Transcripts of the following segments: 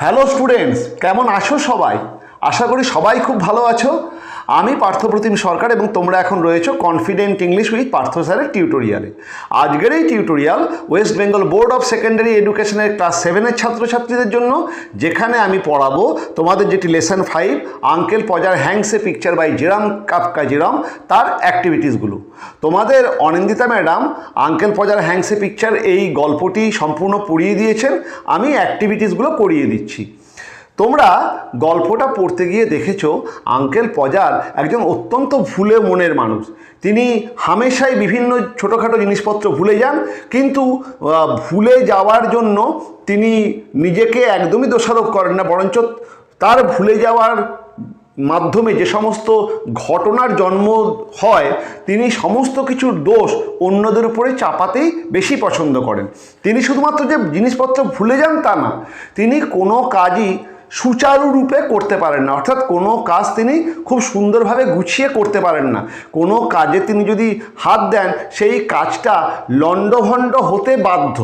Hello students, কেমন আছো সবাই? আশা করি সবাই খুব ভালো আছো। আমি পার্থপ্রতিম সরকার এবং তোমরা এখন রয়েছো কনফিডেন্ট ইংলিশ উইথ পার্থ স্যারের টিউটোরিয়ালে। আজকের এই tutorial West Bengal Board of Secondary এডুকেশনের ক্লাস 7-এর ছাত্রছাত্রীদের জন্য, যেখানে আমি পড়াবো তোমাদের যেটি lesson 5 uncle Podger hangs a picture by Jerome কাফকা জেরাম, তার অ্যাক্টিভিটিসগুলো। তোমাদের Anindita madam uncle Podger hangs a picture এই গল্পটি সম্পূর্ণ পড়িয়ে দিয়েছেন, আমি অ্যাক্টিভিটিসগুলো করিয়ে দিচ্ছি। তোমরা গল্পটা পড়তে গিয়ে দেখেছো আঙ্কেল পজার একজন অত্যন্ত ভুলে মনের মানুষ। তিনি হামেশাই বিভিন্ন ছোটোখাটো জিনিসপত্র ভুলে যান, কিন্তু ভুলে যাওয়ার জন্য তিনি নিজেকে একদমই দোষারোপ করেন না, বরঞ্চ তার ভুলে যাওয়ার মাধ্যমে যে সমস্ত ঘটনার জন্ম হয় তিনি সমস্ত কিছুর দোষ অন্যদের উপরে চাপাতেই বেশি পছন্দ করেন। তিনি শুধুমাত্র যে জিনিসপত্র ভুলে যান তা না, তিনি কোনো কাজই সুচারুরূপে করতে পারেন না, অর্থাৎ কোনো কাজ তিনি খুব সুন্দরভাবে গুছিয়ে করতে পারেন না। কোনো কাজে তিনি যদি হাত দেন সেই কাজটা লণ্ডভণ্ড হতে বাধ্য।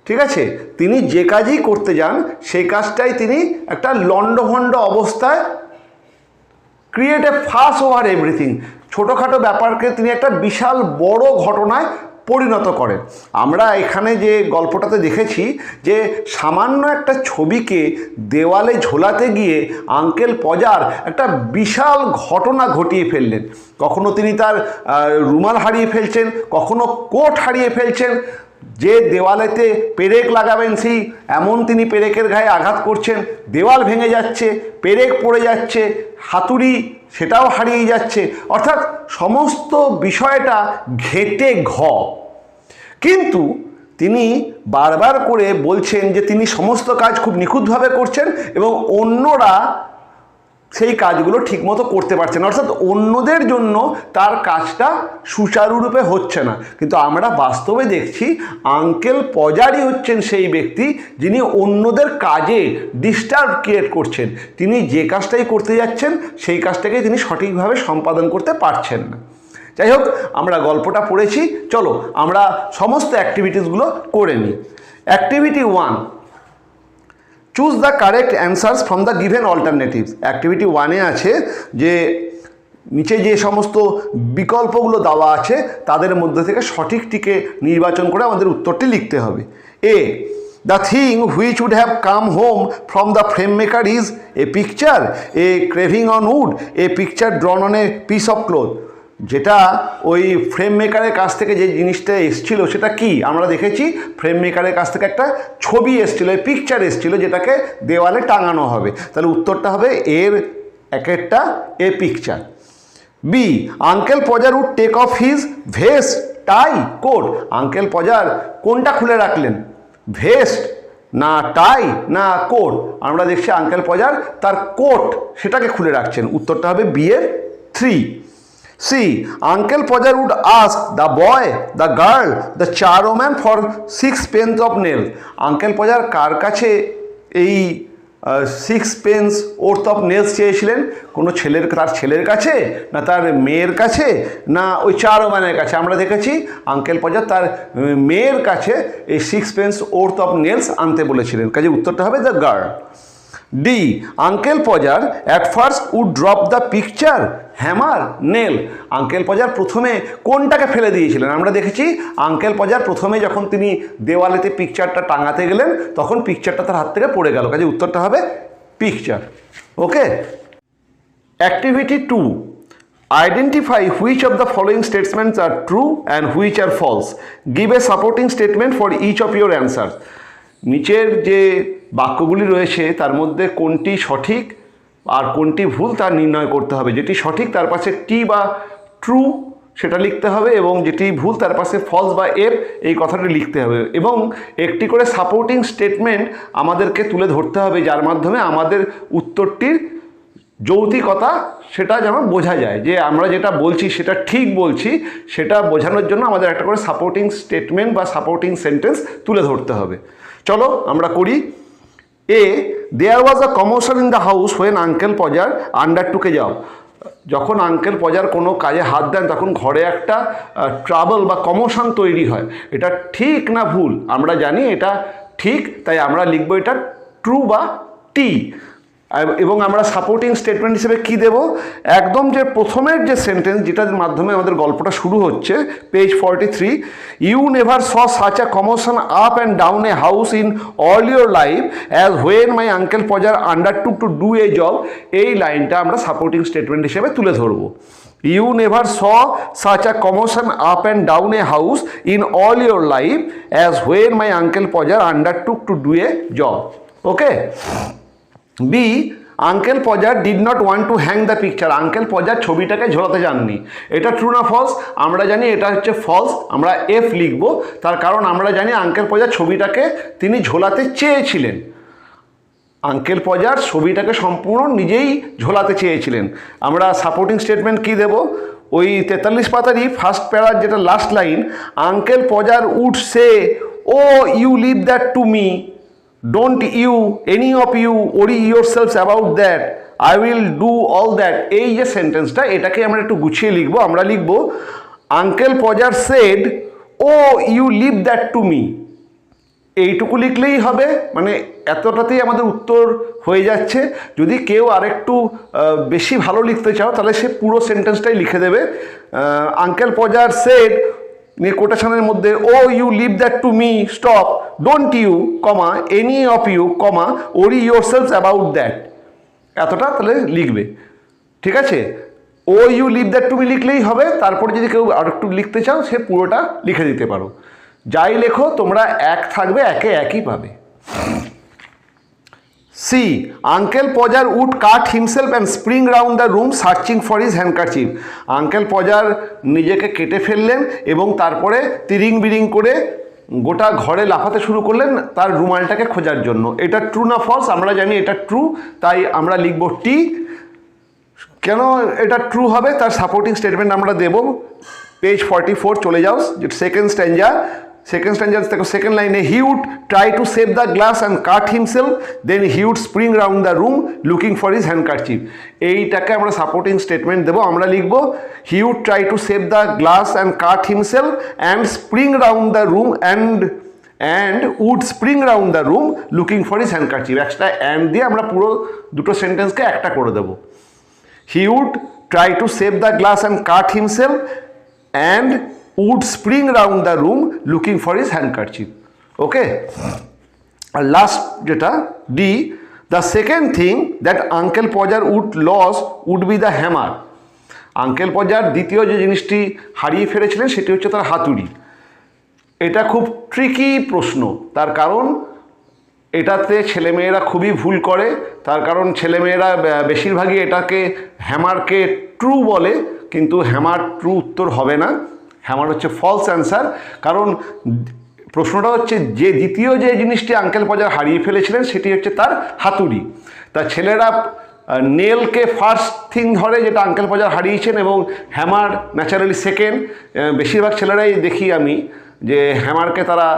ঠিক আছে, তিনি যে কাজই করতে যান সেই কাজটাই তিনি একটা লণ্ডভণ্ড অবস্থায় create a fuss over everything, ছোটোখাটো ব্যাপারকে তিনি একটা বিশাল বড় ঘটনায় পরিণত করেন। আমরা এখানে যে গল্পটাতে দেখেছি যে সামান্য একটা ছবিকে দেওয়ালে ঝোলাতে গিয়ে আঙ্কেল পজার একটা বিশাল ঘটনা ঘটিয়ে ফেললেন। কখনো তিনি তার রুমাল হারিয়ে ফেলছেন, কখনো কোট হারিয়ে ফেলছেন, যে দেওয়ালেতে পেরেক লাগাবেন সেই এমন তিনি পেরেকের গায়ে আঘাত করছেন, দেওয়াল ভেঙে যাচ্ছে, পেরেক পড়ে যাচ্ছে, হাতুড়ি সেটাও হারিয়ে যাচ্ছে, অর্থাৎ সমস্ত বিষয়টা ঘেঁটে ঘ। কিন্তু তিনি বারবার করে বলছেন যে তিনি সমস্ত কাজ খুব নিখুঁতভাবে করছেন এবং অন্যরা সেই কাজগুলো ঠিকমতো করতে পারছে না, অর্থাৎ অন্যদের জন্য তার কাজটা সুচারুরূপে হচ্ছে না। কিন্তু আমরা বাস্তবে দেখছি আঙ্কেল পজারই হচ্ছেন সেই ব্যক্তি যিনি অন্যদের কাজে ডিস্টার্ব ক্রিয়েট করছেন। তিনি যে কাজটাই করতে যাচ্ছেন সেই কাজটাকে তিনি সঠিকভাবে সম্পাদন করতে পারছেন না। যাই হোক, আমরা গল্পটা পড়েছি, চলো আমরা সমস্ত অ্যাক্টিভিটিসগুলো করে নিই। Activity 1, choose the correct answers from the given alternatives. Activity 1-এ আছে যে নিচে যে সমস্ত বিকল্পগুলো দেওয়া আছে তাদের মধ্যে থেকে সঠিকটিকে নির্বাচন করে আমাদের উত্তরটি লিখতে হবে। A, the thing which would have come home from the frame maker is a picture, a carving on wood, a picture drawn on a piece of cloth. যেটা ওই ফ্রেম মেকারের কাছ থেকে যে জিনিসটা এসছিল সেটা কি আমরা দেখেছি, ফ্রেম মেকারের কাছ থেকে একটা ছবি এসছিল, পিকচার এসছিল যেটাকে দেওয়ালে টাঙানো হবে। তাহলে উত্তরটা হবে এর এক একটা a picture. B, uncle Podger would take off his vest, tie, coat. Uncle Podger কোনটা খুলে রাখলেন, ভেস্ট না টাই না কোট? আমরা দেখছি আঙ্কেল পজার তার কোট সেটাকে খুলে রাখছেন। উত্তরটা হবে বি এর 3। C, uncle Podger would ask the boy, the girl, the charwoman for 6 pence of nail. Uncle Podger কার কাছে এই 6 pence ওর্থ অফ নেলস চেয়েছিলেন? কোনো তার ছেলের কাছে, না তার মেয়ের কাছে, না ওই চারোম্যানের কাছে? আমরা দেখেছি আঙ্কেল পজার তার মেয়ের কাছে এই 6 pence ওর্থ অফ নেলস আনতে বলেছিলেন, কাজে উত্তরটা হবে the girl. D, uncle Podger at first would drop the picture, hammer, nail. Uncle Podger প্রথমে কোনটাকে ফেলে দিয়েছিলেন? আমরা দেখেছি আঙ্কেল পজার প্রথমে যখন তিনি দেওয়ালেতে পিকচারটা টাঙাতে গেলেন তখন পিকচারটা তার হাত থেকে পড়ে গেল, কাজে উত্তরটা হবে picture. Okay. Activity 2, identify which of the following statements are true and which are false, give a supporting statement for each of your answer. নিচের যে বাক্যগুলি রয়েছে তার মধ্যে কোনটি সঠিক আর কোনটি ভুল তা নির্ণয় করতে হবে। যেটি সঠিক তার পাশে টি বা ট্রু সেটা লিখতে হবে এবং যেটি ভুল তার পাশে ফলস বা এর এই কথাটি লিখতে হবে, এবং একটি করে সাপোর্টিং স্টেটমেন্ট আমাদেরকে তুলে ধরতে হবে যার মাধ্যমে আমাদের উত্তরটির যৌক্তিকতা সেটা যেন বোঝা যায়, যে আমরা যেটা বলছি সেটা ঠিক বলছি সেটা বোঝানোর জন্য আমাদের একটা করে সাপোর্টিং স্টেটমেন্ট বা সাপোর্টিং সেন্টেন্স তুলে ধরতে হবে। চলো আমরা করি। A, there was a commotion in the house when uncle Podger undertook a job. যখন আঙ্কেল পজার কোনো কাজে হাত দেন তখন ঘরে একটা ট্রাবল বা কমোশন তৈরি হয়। এটা ঠিক না ভুল? আমরা জানি এটা ঠিক, তাই আমরা লিখবো এটা ট্রু বা টি। এবং আমরা সাপোর্টিং স্টেটমেন্ট হিসেবে কি দেব, একদম যে প্রথমের যে সেন্টেন্স যেটার মাধ্যমে আমাদের গল্পটা শুরু হচ্ছে, page 43, you never saw such a commotion up and down a house in all your life as when my uncle Podger undertook to do a job. এই লাইনটা আমরা সাপোর্টিং স্টেটমেন্ট হিসেবে তুলে ধরবো। You never saw such a commotion up and down a house in all your life as when my uncle Podger undertook to do a job. Okay? B. Uncle Podger did not want to hang the picture. Uncle Podger ছবিটাকে ঝোলাতে যাননি। এটা true না false? আমরা জানি এটা হচ্ছে false. আমরা এফ লিখব, তার কারণ আমরা জানি আঙ্কেল পজার ছবিটাকে তিনি ঝোলাতে চেয়েছিলেন। আঙ্কেল পজার ছবিটাকে সম্পূর্ণ নিজেই ঝোলাতে চেয়েছিলেন। আমরা সাপোর্টিং স্টেটমেন্ট কি দেব, ওই 43 পাতারই ফার্স্ট প্যারার যেটা last line, uncle Podger would say oh you leave that to me, don't you any of you worry yourselves about that, I will do all that. এই যে সেন্টেন্সটা, এটাকে আমরা একটু গুছিয়ে লিখবো। আমরা লিখব uncle Podger said oh you leave that to me. এইটুকু লিখলেই হবে, মানে এতটাতেই আমাদের উত্তর হয়ে যাচ্ছে। যদি কেউ আরেকটু বেশি ভালো লিখতে চাও তাহলে সে পুরো সেন্টেন্সটাই লিখে দেবে। আঙ্কেল পজার সেড কোটেশনের মধ্যে oh you leave that to me stop, don't you comma any of you comma worry yourselves about that. এতটা তাহলে লিখবে, ঠিক আছে? Oh you leave that to me লিখলেই হবে। তারপরে যদি কেউ আরেকটু লিখতে চাও সে পুরোটা লিখে দিতে পারো। যাই লেখো তোমরা এক থাকবে, একে একই পাবে। C. Uncle Podger would cut himself and spring round the room searching for his handkerchief. Uncle Podger নিজেকে কেটে ফেললেন এবং তারপরে তিরিং বিরিং করে গোটা ঘরে লাফাতে শুরু করলেন তার রুমালটাকে খোঁজার জন্য। এটা ট্রু না ফলস? আমরা জানি এটা ট্রু, তাই আমরা লিখব টি। কেন এটা ট্রু হবে তার সাপোর্টিং স্টেটমেন্ট আমরা দেব। পেজ 44 চলে যাও, সেকেন্ড স্ট্যাঞ্জা দেখো, সেকেন্ড লাইনে he would try to save the glass and cut himself then he would spring round the room looking for his handkerchief. এইটাকে আমরা সাপোর্টিং স্টেটমেন্ট দেবো। আমরা লিখব he would try to save the glass and cut himself and spring round the room and would spring round the room looking for his handkerchief. একটা and দিয়ে আমরা পুরো দুটো সেন্টেন্সকে একটা করে দেবো। He would try to save the glass and cut himself and would spring round the room looking for his handkerchief. Okay? আর লাস্ট যেটা D, the second thing that uncle Podger would lose would be the hammer. Uncle Podger দ্বিতীয় যে জিনিসটি হারিয়ে ফেলেছিলেন সেটি হচ্ছে তার হাতুড়ি। এটা খুব ট্রিকি প্রশ্ন, তার কারণ এটাতে ছেলেমেয়েরা খুবই ভুল করে। তার কারণ ছেলেমেয়েরা বেশিরভাগই এটাকে হ্যামারকে ট্রু বলে, কিন্তু হ্যামার ট্রু উত্তর হবে না, হ্যামার হচ্ছে ফলস অ্যান্সার। কারণ প্রশ্নটা হচ্ছে যে দ্বিতীয় যে জিনিসটি আঙ্কেল পজার হারিয়ে ফেলেছিলেন সেটি হচ্ছে তার হাতুড়ি। তা ছেলেরা নেলকে ফার্স্ট থিং ধরে, যেটা আঙ্কেল পজার হারিয়েছেন, এবং হ্যামার ন্যাচারালি সেকেন্ড। বেশিরভাগ ছেলেরাই দেখি আমি যে হ্যামারকে তারা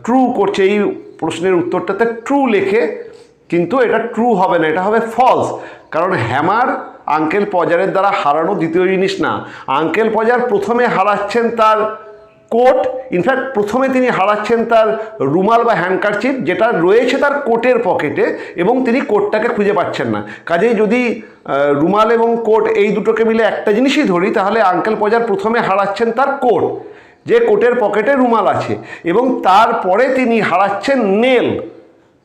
ট্রু করছে, এই প্রশ্নের উত্তরটাতে ট্রু লেখে, কিন্তু এটা ট্রু হবে না, এটা হবে ফলস। কারণ হ্যামার আঙ্কেল পজারের দ্বারা হারানো দ্বিতীয় জিনিস না। আঙ্কেল পজার প্রথমে হারাচ্ছেন তার কোট, ইনফ্যাক্ট প্রথমে তিনি হারাচ্ছেন তার রুমাল বা হ্যান্ডকারচিফ, যেটা রয়েছে তার কোটের পকেটে, এবং তিনি কোটটাকে খুঁজে পাচ্ছেন না। কাজেই যদি রুমাল এবং কোট এই দুটোকে মিলে একটা জিনিসই ধরি, তাহলে আঙ্কেল পজার প্রথমে হারাচ্ছেন তার কোট, যে কোটের পকেটে রুমাল আছে, এবং তারপরে তিনি হারাচ্ছেন নেল,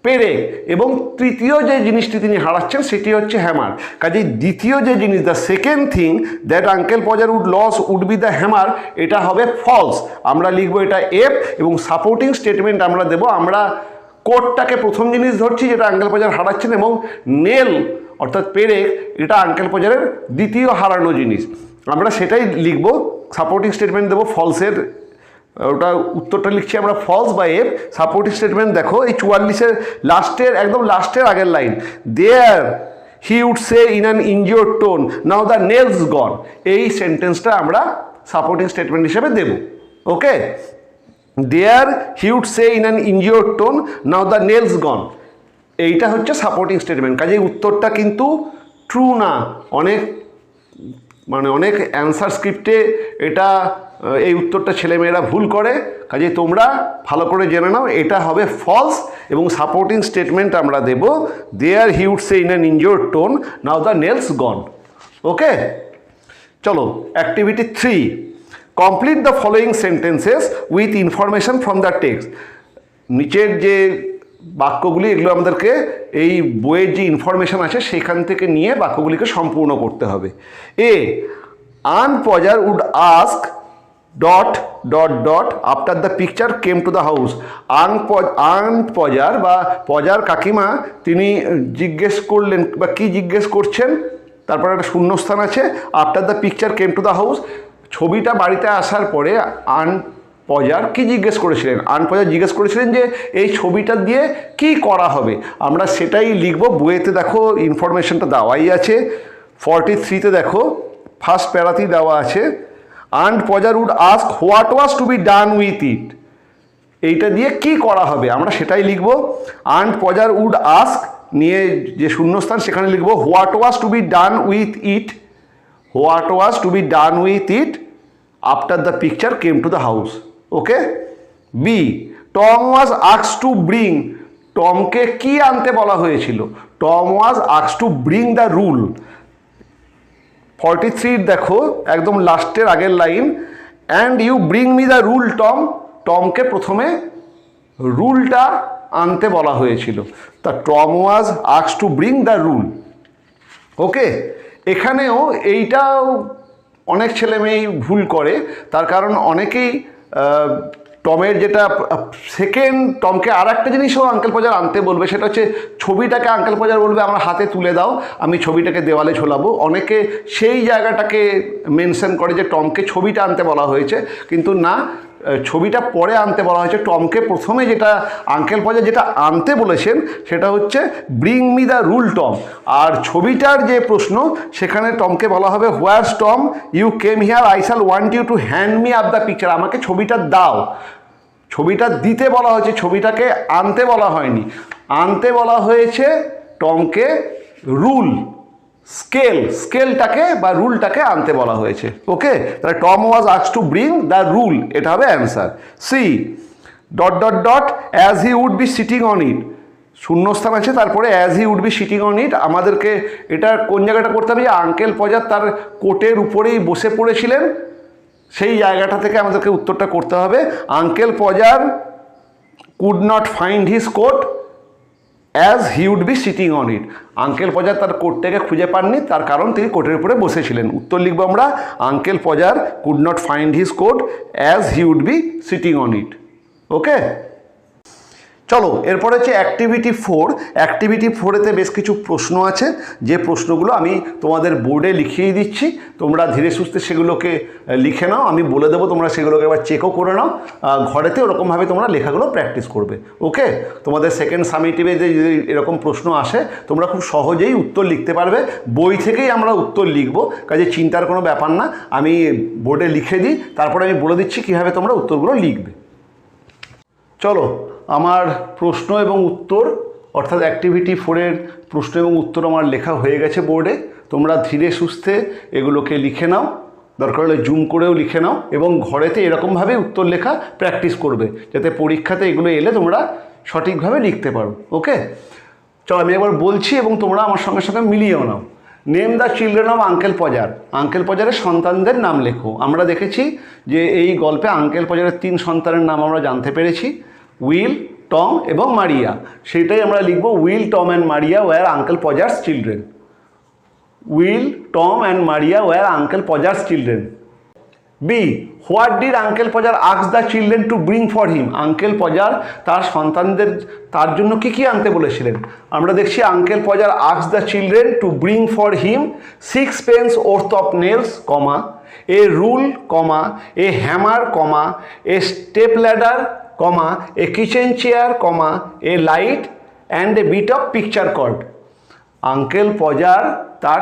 পেরেক, এবং তৃতীয় যে জিনিসটি তিনি হারাচ্ছেন সেটি হচ্ছে হ্যামার। কাজেই দ্বিতীয় যে জিনিস, the second thing that uncle Podger would lose would be the hammer, এটা হবে ফলস। আমরা লিখবো এটা এফ, এবং সাপোর্টিং স্টেটমেন্ট আমরা দেব। আমরা কোটটাকে প্রথম জিনিস ধরছি যেটা আঙ্কেল পজার হারাচ্ছেন, এবং নেল অর্থাৎ পেরেক এটা আঙ্কেল পজারের দ্বিতীয় হারানো জিনিস। আমরা সেটাই লিখবো, সাপোর্টিং স্টেটমেন্ট দেবো ফলসের। ওটা উত্তরটা লিখছি আমরা ফলস বা এফ। সাপোর্টিং স্টেটমেন্ট দেখো এই 44-এর লাস্টের, একদম লাস্টের আগের line, there he would say in an injured tone now the nails gone. এই সেন্টেন্সটা আমরা সাপোর্টিং স্টেটমেন্ট হিসেবে দেব। Okay, there he would say in an injured tone now the nails gone, এইটা হচ্ছে সাপোর্টিং স্টেটমেন্ট। কাজেই উত্তরটা কিন্তু ট্রু না, অনেক মানে অনেক অ্যান্সার স্ক্রিপ্টে এটা এই উত্তরটা ছেলেমেয়েরা ভুল করে, কাজে তোমরা ভালো করে জেনে নাও এটা হবে ফলস। এবং সাপোর্টিং স্টেটমেন্ট আমরা দেব, there he would say in an injured tone, now the nails gone. Okay, চলো activity 3, complete the following sentences with information from the text. নিচের যে বাক্যগুলি এগুলো আমাদেরকে এই বইয়ের যে ইনফরমেশন আছে সেখান থেকে নিয়ে বাক্যগুলিকে সম্পূর্ণ করতে হবে। এ, আর্ন Podger would ask dot dot dot after the picture came to the house. আর্ন পজার বা পজার কাকিমা তিনি জিজ্ঞেস করলেন বা কি জিজ্ঞেস করছেন, তারপর একটা শূন্যস্থান আছে, after the picture came to the house. ছবিটা বাড়িতে আসার পরে আর্ন পজার কি জিজ্ঞেস করেছিলেন? আর্ন পজার জিজ্ঞেস করেছিলেন যে এই ছবিটা দিয়ে কি করা হবে। আমরা সেটাই লিখব। বইয়েতে দেখো ইনফরমেশনটা দেওয়াই আছে, 43-তে দেখো ফার্স্ট প্যারাতেই দেওয়া আছে, আর্ন Podger would ask what was to be done with it. এইটা দিয়ে কি করা হবে আমরা সেটাই লিখব। আর্ন পজার উড আস্ক নিয়ে যে শূন্যস্থান সেখানে লিখব what was to be done with it, what was to be done with it after the picture came to the house. Okay. B, Tom was asked to bring, টমকে কি আনতে বলা হয়েছিল? Tom was asked to bring the rule. 43 দেখো একদম লাস্টের আগের লাইন, and you bring me the rule Tom, টমকে প্রথমে রুলটা আনতে বলা হয়েছিল। তা Tom was asked to bring the rule. ওকে, এখানেও এইটাও অনেক ছেলেমেয়েই ভুল করে, তার কারণ অনেকেই টমের যেটা সেকেন্ড, টমকে আর একটা জিনিসও আঙ্কেল পজার আনতে বলবে, সেটা হচ্ছে ছবিটাকে আঙ্কেল পজার বলবে আমার হাতে তুলে দাও, আমি ছবিটাকে দেওয়ালে ঝোলাবো। অনেকে সেই জায়গাটাকে মেনশন করে যে টমকে ছবিটা আনতে বলা হয়েছে, কিন্তু না, ছবিটা পরে আনতে বলা হয়েছে। টমকে প্রথমে যেটা আঙ্কেল পজার যেটা আনতে বলেছেন সেটা হচ্ছে bring me the rule Tom. আর ছবিটার যে প্রশ্ন সেখানে টমকে বলা হবে where's Tom, you came here, I shall want you to hand me up the picture, আমাকে ছবিটা দাও। ছবিটা দিতে বলা হয়েছে, ছবিটাকে আনতে বলা হয়নি। আনতে বলা হয়েছে টমকে রুল, স্কেলটাকে বা রুলটাকে আনতে বলা হয়েছে। ওকে, তাহলে Tom was asked to bring the rule, এটা হবে answer. C, dot dot dot as he would be sitting on it, শূন্যস্থান আছে, তারপরে as he would be sitting on it. আমাদেরকে এটা কোন জায়গাটা করতে হবে? যে আঙ্কেল পজার তার কোটের উপরেই বসে পড়েছিলেন, সেই জায়গাটা থেকে আমাদেরকে উত্তরটা করতে হবে। Uncle Podger could not find his coat as he would be sitting on it, uncle Podger তার কোটটাকে খুঁজে পাননি, তার কারণ তিনি কোটের উপরে বসেছিলেন। উত্তর লিখব আমরা, uncle Podger could not find his coat as he would be sitting on it. Okay, চলো এরপরে হচ্ছে অ্যাক্টিভিটি 4। অ্যাক্টিভিটি 4-এতে বেশ কিছু প্রশ্ন আছে, যে প্রশ্নগুলো আমি তোমাদের বোর্ডে লিখিয়ে দিচ্ছি, তোমরা ধীরে সুস্থে সেগুলোকে লিখে নাও। আমি বলে দেবো, তোমরা সেগুলোকে এবার চেকও করে নাও, ঘরেতে ওরকমভাবে তোমরা লেখাগুলো প্র্যাকটিস করবে। ওকে, তোমাদের সেকেন্ড সামিটিভে যে এরকম প্রশ্ন আসে তোমরা খুব সহজেই উত্তর লিখতে পারবে। বই থেকেই আমরা উত্তর লিখব, কাজে চিন্তার কোনো ব্যাপার না। আমি বোর্ডে লিখে দিই, তারপরে আমি বলে দিচ্ছি কীভাবে তোমরা উত্তরগুলো লিখবে। চলো, আমার প্রশ্ন এবং উত্তর অর্থাৎ অ্যাক্টিভিটি 4-এর প্রশ্ন এবং উত্তর আমার লেখা হয়ে গেছে বোর্ডে। তোমরা ধীরে সুস্থে এগুলোকে লিখে নাও, দরকার হলে জুম করেও লিখে নাও, এবং ঘরেতে এরকমভাবে উত্তর লেখা প্র্যাকটিস করবে, যাতে পরীক্ষাতে এগুলো এলে তোমরা সঠিকভাবে লিখতে পারো। ওকে, চলো আমি একবার বলছি এবং তোমরা আমার সঙ্গে সঙ্গে মিলিয়েও নাও। Name the children of uncle Podger, uncle পজারের সন্তানদের নাম লেখো। আমরা দেখেছি যে এই গল্পে আঙ্কেল পজারের 3 সন্তানের নাম আমরা জানতে পেরেছি, উইল, টম এবং মারিয়া। সেটাই আমরা লিখব, Will, Tom and Maria were uncle Podger's children. Will, Tom and Maria were uncle Podger's children. B, what did uncle Podger ask the children to bring for him, uncle Podger তার সন্তানদের তার জন্য কি কি আনতে বলেছিলেন? আমরা দেখছি uncle Podger ask the children to bring for him 6 pence worth of nails, comma, a rule, comma, a hammer, comma, a step ladder, comma, a kitchen chair, comma, a light and a bit of picture cord. Uncle Podger তার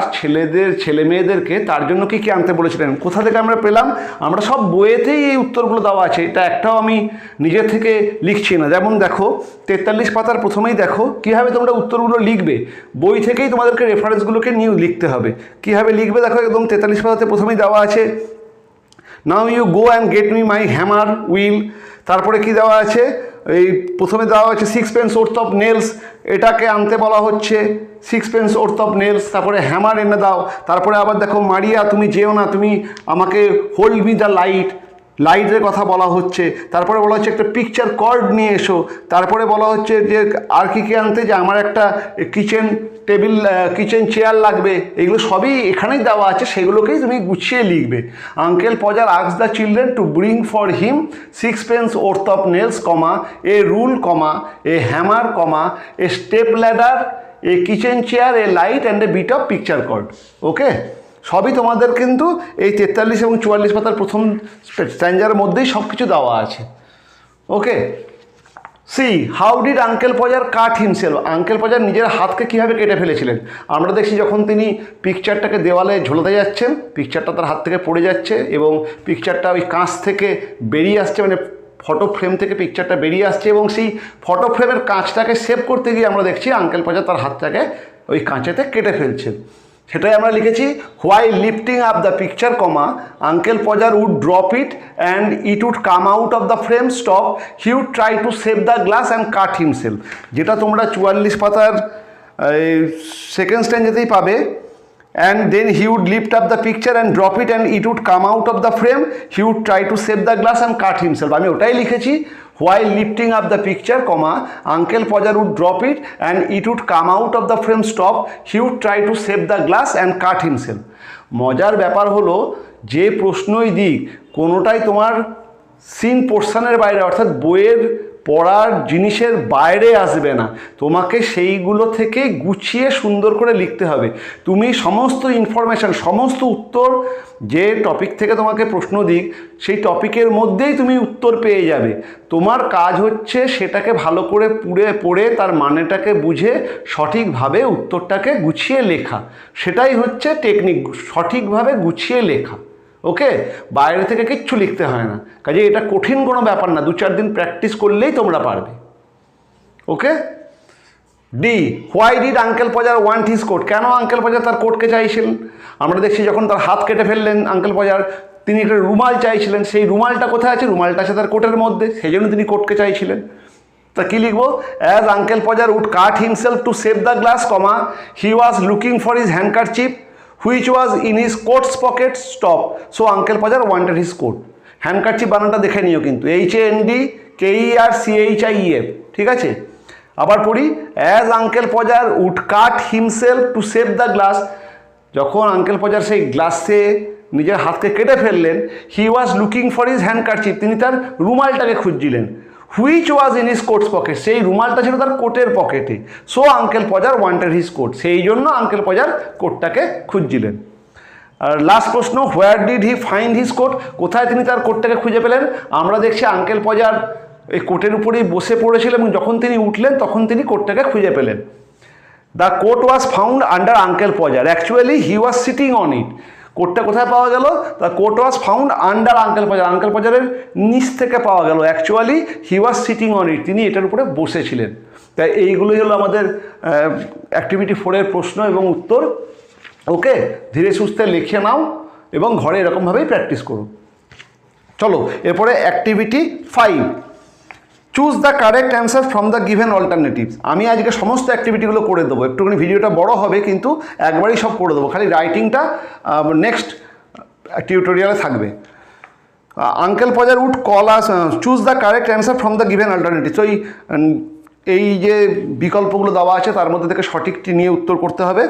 ছেলে মেয়েদেরকে তার জন্য কি কি আনতে বলেছিলেন? কোথা থেকে আমরা পেলাম? আমরা সব বইয়েতেই এই উত্তরগুলো দেওয়া আছে, এটা একটাও আমি নিজের থেকে লিখছি না। যেমন দেখো 43 পাতার প্রথমেই দেখো কীভাবে তোমরা উত্তরগুলো লিখবে, বই থেকেই তোমাদেরকে রেফারেন্সগুলোকে নিয়ে লিখতে হবে। কীভাবে লিখবে দেখো, একদম 43 পাতাতে প্রথমেই দেওয়া আছে, now you go and get me my hammer will. তারপরে কি দেওয়া আছে, এই প্রথমে দেওয়া হচ্ছে 6 pence ওর্থ অফ নেলস, এটাকে আনতে বলা হচ্ছে 6 pence ওর্থ অফ নেলস। তারপরে হ্যামার এনে দাও। তারপরে আবার দেখো মারিয়া তুমি যেও না, তুমি আমাকে হোল্ড মি দ্য লাইটের কথা বলা হচ্ছে। তারপরে বলা হচ্ছে একটা পিকচার কর্ড নিয়ে এসো। তারপরে বলা হচ্ছে যে আর কি আনতে, যে আমার একটা কিচেন চেয়ার লাগবে। এগুলো সবই এখানেই দেওয়া আছে, সেগুলোকেই তুমি গুছিয়ে লিখবে। Uncle Podger ask the children to bring for him 6 pence worth of nails, a rule, a hammer, a step ladder, a kitchen chair, a light and a bit of picture cord. Okay, সবই তোমাদের কিন্তু এই 43 এবং 44 পাতার প্রথম স্ট্যাঞ্জার মধ্যেই সব কিছু দেওয়া আছে। Okay, C how did uncle Podger cut himself. Uncle Podger নিজের হাতকে কীভাবে কেটে ফেলেছিলেন? আমরা দেখছি যখন তিনি পিকচারটাকে দেওয়ালে ঝোলাতে যাচ্ছেন, পিকচারটা তার হাত থেকে পড়ে যাচ্ছে এবং পিকচারটা ওই কাঁচ থেকে বেরিয়ে আসছে, মানে ফটো ফ্রেম থেকে পিকচারটা বেরিয়ে আসছে, এবং সেই ফটো ফ্রেমের কাঁচটাকে সেভ করতে গিয়ে আমরা দেখছি আঙ্কেল পজার তার হাতটাকে ওই কাঁচেতে কেটে ফেলছেন। সেটাই আমরা লিখেছি, while lifting up the picture, uncle Podger would drop it and it would come out of the frame, stop, he would try to save the glass and cut himself. যেটা তোমরা 44 পাতার সেকেন্ড স্ট্যাঞ্জাতেই পাবে। And then he would lift up the picture and drop it and it would come out of the frame. He would try to save the glass and cut himself. আমি ওটাই লিখেছি, while lifting up the picture, Uncle Pojar would drop it and it would come out of the frame, stop. He would try to save the glass and cut himself. মজার ব্যাপার হলো যে প্রশ্নই দিক কোনোটাই তোমার সিন পোর্শনের বাইরে, অর্থাৎ বইয়ের পড়ার জিনিসের বাইরে আসবে না। তোমাকে সেইগুলো থেকে গুছিয়ে সুন্দর করে লিখতে হবে। তুমি সমস্ত ইনফরমেশান, সমস্ত উত্তর, যে টপিক থেকে তোমাকে প্রশ্ন দিক সেই টপিকের মধ্যেই তুমি উত্তর পেয়ে যাবে। তোমার কাজ হচ্ছে সেটাকে ভালো করে পড়ে তার মানেটাকে বুঝে সঠিকভাবে উত্তরটাকে গুছিয়ে লেখা। সেটাই হচ্ছে টেকনিক, সঠিকভাবে গুছিয়ে লেখা। ওকে, বাইরে থেকে কিচ্ছু লিখতে হয় না, কাজে এটা কঠিন কোনো ব্যাপার না, 2-4 দিন প্র্যাকটিস করলেই তোমরা পারবে। Okay, D, why did uncle Podger want his coat. কেন আঙ্কেল পজার তার কোটকে চাইছিলেন? আমরা দেখছি যখন তার হাত কেটে ফেললেন আঙ্কেল পজার, তিনি একটা রুমাল চাইছিলেন। সেই রুমালটা কোথায় আছে? রুমালটা আছে তার কোটের মধ্যে, সেই জন্য তিনি কোটকে চাইছিলেন। তা কী লিখবো? As uncle Podger would cut himself to save the glass, he was looking for his handkerchief which was in his coat's pocket, stop. So Uncle Pojar wanted his coat. Handkerchief বানানটা দেখে নিও কিন্তু, HANDKERCHIEF, ঠিক আছে? আবার পড়ি, as uncle Podger would cut himself to save the glass. যখন uncle Podger সেই গ্লাসে নিজের হাতকে কেটে ফেললেন, he was looking for his handkerchief, তিনি তার রুমালটাকে খুঁজছিলেন। Which was in his coat's pocket, সেই রুমালটা ছিল তার কোটের পকেটে। So uncle Podger wanted his coat, সেই জন্য আঙ্কেল পজার কোটটাকে খুঁজছিলেন। আর লাস্ট প্রশ্ন, হোয়ার did he find his coat, কোথায় তিনি তার কোটটাকে খুঁজে পেলেন? আমরা দেখছি আঙ্কেল পজার এই কোটের উপরেই বসে পড়েছিলেন এবং যখন তিনি উঠলেন তখন তিনি কোটটাকে খুঁজে পেলেন। The coat was found under uncle Podger, actually he was sitting on it. কোটটা কোথায় পাওয়া গেল? The coat was found under uncle Podger, uncle পজারের নিচ থেকে পাওয়া গেল। Actually he was sitting on it, তিনি এটার উপরে বসেছিলেন। তাই এইগুলোই হলো আমাদের অ্যাক্টিভিটি 4-এর প্রশ্ন এবং উত্তর। ওকে, ধীরে সুস্থে লিখে নাও এবং ঘরে এরকমভাবেই প্র্যাকটিস করো। চলো এরপরে activity 5, choose the correct answer from the given alternatives. আমি আজকে সমস্ত অ্যাক্টিভিটিগুলো করে দেবো, একটুখানি ভিডিওটা বড় হবে কিন্তু একবারই সব করে দেবো, খালি রাইটিংটা নেক্সট টিউটোরিয়ালে থাকবে। Uncle Podger would call us, choose the correct answer from the given alternatives. ওই এই যে বিকল্পগুলো দেওয়া আছে তার মধ্যে থেকে সঠিকটি নিয়ে উত্তর করতে হবে।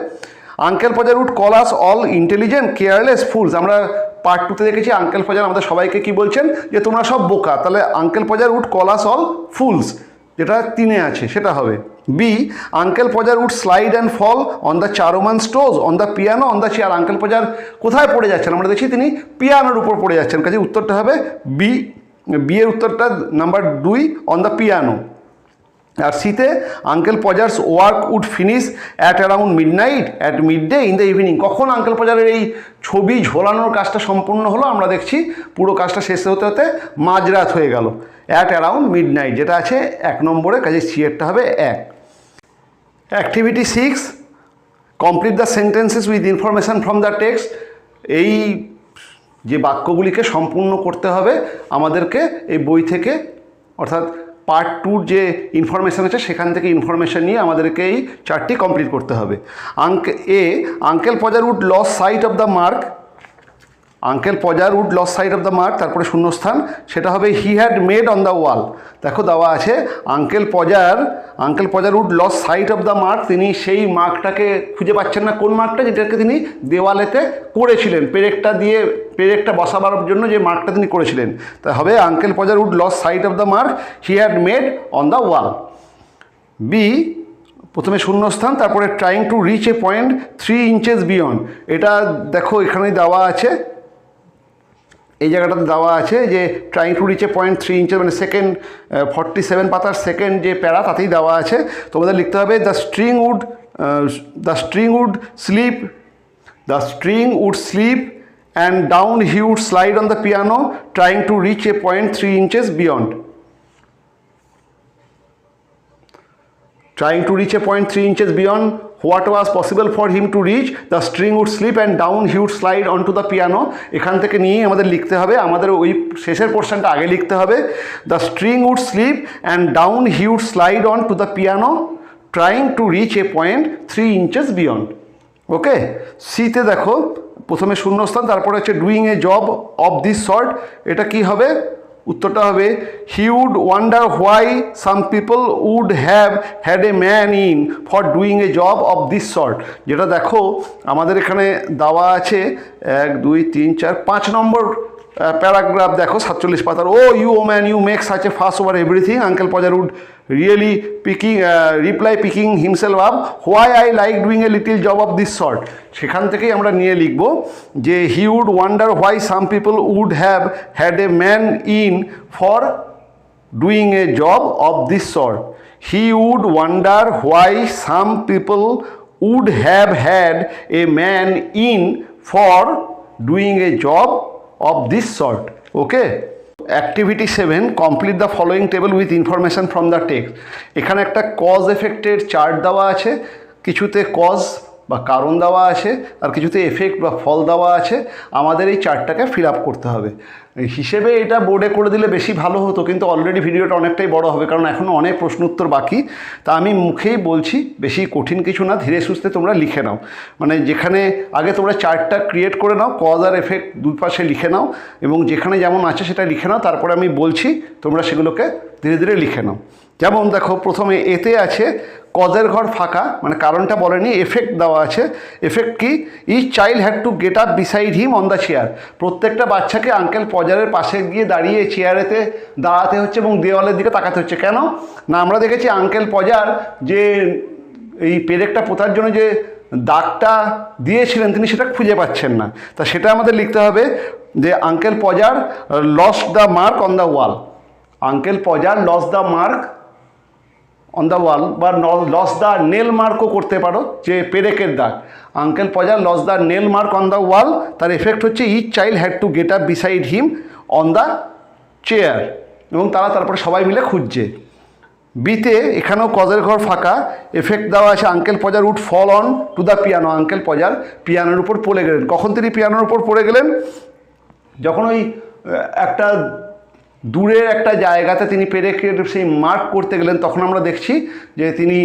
Uncle Podger would call us all intelligent, careless, fools. আমরা পার্ট 2-তে দেখেছি আঙ্কেল পজার আমাদের সবাইকে কি বলছেন, যে তোমরা সব বোকা। তাহলে uncle Podger would call us all fools, যেটা 3-এ আছে সেটা হবে। B, uncle Podger would slide and fall on the charwoman's toes, on the piano, on the chair. Uncle Podger কোথায় পড়ে যাচ্ছেন? আমরা দেখছি তিনি পিয়ানোর উপর পড়ে যাচ্ছেন, কাজে উত্তরটা হবে বি। বি এর উত্তরটা নাম্বার 2, অন দ্য পিয়ানো। আর সিতে uncle Podger's work would finish at around at midday in the evening. কখন আঙ্কেল পজারের এই ছবি ঝোলানোর কাজটা সম্পূর্ণ হলো, আমরা দেখছি পুরো কাজটা শেষ হতে হতে মাঝরাত হয়ে গেল, অ্যাট অ্যারাউন্ড মিডনাইট, যেটা আছে 1 নম্বরে, কাজে সিএরটা হবে 1। Activity 6, complete the sentences with information from the text. এই যে বাক্যগুলিকে সম্পূর্ণ করতে হবে আমাদেরকে এই বই থেকে, অর্থাৎ পার্ট 2 যে ইনফরমেশান আছে সেখান থেকে ইনফরমেশান নিয়ে আমাদেরকে এই চারটি কমপ্লিট করতে হবে। Uncle Podger would lose sight of the mark, uncle Podger would lose sight of the mark, তারপরে শূন্যস্থান, সেটা হবে he had made on the wall. দেখো দেওয়া আছে uncle Podger would lose sight of the mark, তিনি সেই মার্কটাকে খুঁজে পাচ্ছেন না। কোন মার্কটা? যেটাকে তিনি দেওয়ালেতে করেছিলেন, পেরেকটা বসাবার জন্য যে মার্কটা তিনি করেছিলেন, তা হবে uncle Podger would lose sight of the mark he had made on the wall. B, প্রথমে শূন্যস্থান, তারপরে trying to reach a point 3 inches beyond. এটা দেখো এখানে দেওয়া আছে, এই জায়গাটাতে দেওয়া আছে যে trying to reach a point 3 inches, মানে সেকেন্ড 47 পাতার সেকেন্ড যে প্যারা তাতেই দেওয়া আছে। তোমাদের লিখতে হবে the string would slip and down he would slide on the piano trying to reach a point 3 inches beyond. Trying to reach a point 3 inches beyond what was possible for him to reach, the string would slip and down he would slide onto the piano। এখান থেকে নিয়ে আমাদের লিখতে হবে, আমাদের ওই শেষের পোর্শনটা আগে লিখতে হবে। The string would slip and down he would slide onto the piano trying to reach a point 3 inches beyond। ওকে, সিতে দেখো প্রথমে শূন্যস্থান, তারপরে হচ্ছে doing a job of this sort. এটা কি হবে? উত্তরটা হবে he would wonder why some people would have had a man in for doing a job of this sort. যেটা দেখো আমাদের এখানে দেওয়া আছে 1 2 3 4 5 নম্বর প্যারাগ্রাফ, দেখো 47 পাতার। Oh you man you make such a fuss over everything, uncle Podger would really picking himself up, why I like doing a little job of this sort. সেখান থেকেই আমরা নিয়ে লিখব যে he would wonder why some people would have had a man in for doing a job of this sort. He would wonder why some people would have had a man in for doing a job of this sort. Okay, activity 7, complete the following table with information from the text। এখানে একটা cause এফেক্টের chart দেওয়া আছে, কিছুতে cause বা কারণ দেওয়া আছে আর কিছুতে এফেক্ট বা ফল দেওয়া আছে। আমাদের এই চার্টটাকে ফিল আপ করতে হবে। হিসেবে এটা বোর্ডে করে দিলে বেশি ভালো হতো, কিন্তু অলরেডি ভিডিওটা অনেকটাই বড় হবে, কারণ এখনও অনেক প্রশ্ন উত্তর বাকি। তা আমি মুখেই বলছি, বেশি কঠিন কিছু না, ধীরে সুস্থে তোমরা লিখে নাও। মানে যেখানে আগে তোমরা চার্টটা ক্রিয়েট করে নাও, কজ আর এফেক্ট দুই পাশে লিখে নাও, এবং যেখানে যেমন আছে সেটা লিখে নাও, তারপরে আমি বলছি তোমরা সেগুলোকে ধীরে ধীরে লিখে নাও। যেমন দেখো প্রথমে এতে আছে কজের ঘর ফাঁকা, মানে কারণটা বলেনি, এফেক্ট দেওয়া আছে। এফেক্ট কি? Each child had to get up beside him on the chair. প্রত্যেকটা বাচ্চাকে আঙ্কেল পজারের পাশে গিয়ে দাঁড়িয়ে চেয়ারেতে দাঁড়াতে হচ্ছে এবং দেওয়ালের দিকে তাকাতে হচ্ছে। কেন না, আমরা দেখেছি আঙ্কেল পজার যে এই পেরেকটা পোতার জন্য যে দাগটা দিয়েছিলেন তিনি সেটা খুঁজে পাচ্ছেন না। তা সেটা আমাদের লিখতে হবে যে uncle Podger lost the mark on the wall. Uncle Podger lost the mark on the wall, বা লস দ্য নেল মার্কও করতে পারো, যে পেরেকের দাগ। Uncle Podger lost the nail mark on the wall, তার এফেক্ট হচ্ছে each child had to get up beside him on the chair, এবং তারপরে সবাই মিলে খুঁজছে। বিতে এখানেও কজের ঘর ফাঁকা, এফেক্ট দেওয়া আছে uncle Podger would fall on to the piano. Uncle Podger পিয়ানোর উপর পড়ে গেলেন। কখন তিনি পিয়ানোর উপর পড়ে গেলেন? যখন ওই একটা দূরের একটা জায়গাতে তিনি পেরেকের সেই মার্ক করতে গেলেন, তখন আমরা দেখছি যে তিনি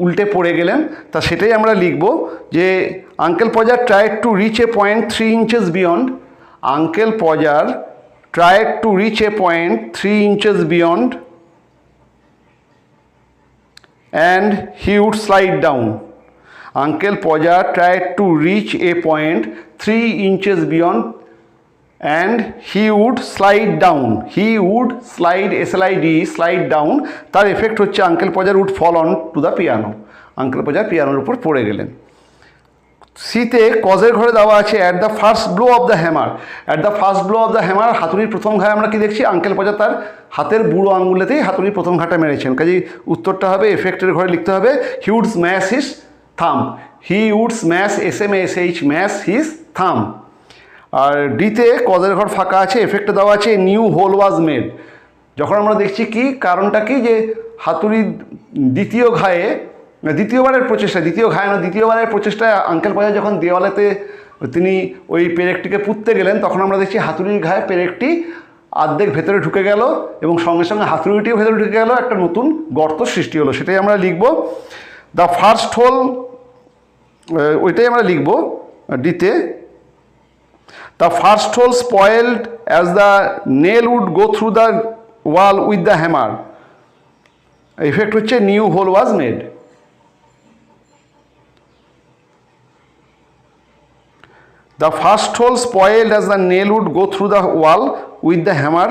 উল্টে পড়ে গেলেন। তা সেটাই আমরা লিখব যে uncle পজার tried to reach a point 3 inches beyond. Uncle পজার tried to reach a point 3 inches beyond and he would slide down. Uncle Pojar tried to reach a point 3 inches beyond and he would slide down. He would slide, slide, slide down. তার effect হচ্ছে uncle Podger would fall on to the piano. Uncle Podger পিয়ানোর উপর পড়ে গেলেন। সিতে কজের ঘরে দেওয়া আছে at the first blow of the hammer. At the first blow of the hammer, হাতুড়ির প্রথম ঘায়ে আমরা কি দেখছি? আঙ্কেল পজা তার হাতের বুড়ো আঙুলেতেই হাতুড়ির প্রথম ঘাটা মেরেছেন। কাজেই উত্তরটা হবে এফেক্টের ঘরে লিখতে হবে he would smash his thumb. He would smash SMASH mash his thumb. আর ডিতে কজের ঘর ফাঁকা আছে, এফেক্টে দেওয়া আছে নিউ হোল ওয়াজ মেড। যখন আমরা দেখছি কি কারণটা কি, যে হাতুড়ির দ্বিতীয়বারের প্রচেষ্টায় আঙ্কেল পজা যখন দেওয়ালেতে তিনি ওই পেরেকটিকে পুঁততে গেলেন, তখন আমরা দেখছি হাতুড়ির ঘায়ে পেরেকটি অর্ধেক ভেতরে ঢুকে গেল এবং সঙ্গে সঙ্গে হাতুড়িটিও ভেতরে ঢুকে গেল, একটা নতুন গর্ত সৃষ্টি হলো। সেটাই আমরা লিখব দ্য ফার্স্ট হোল, ওইটাই আমরা লিখব ডিতে। The first hole spoiled as the nail would go through the wall with the hammer. Effect হচ্ছে new hole was made. The first hole spoiled as the nail would go through the wall with the hammer.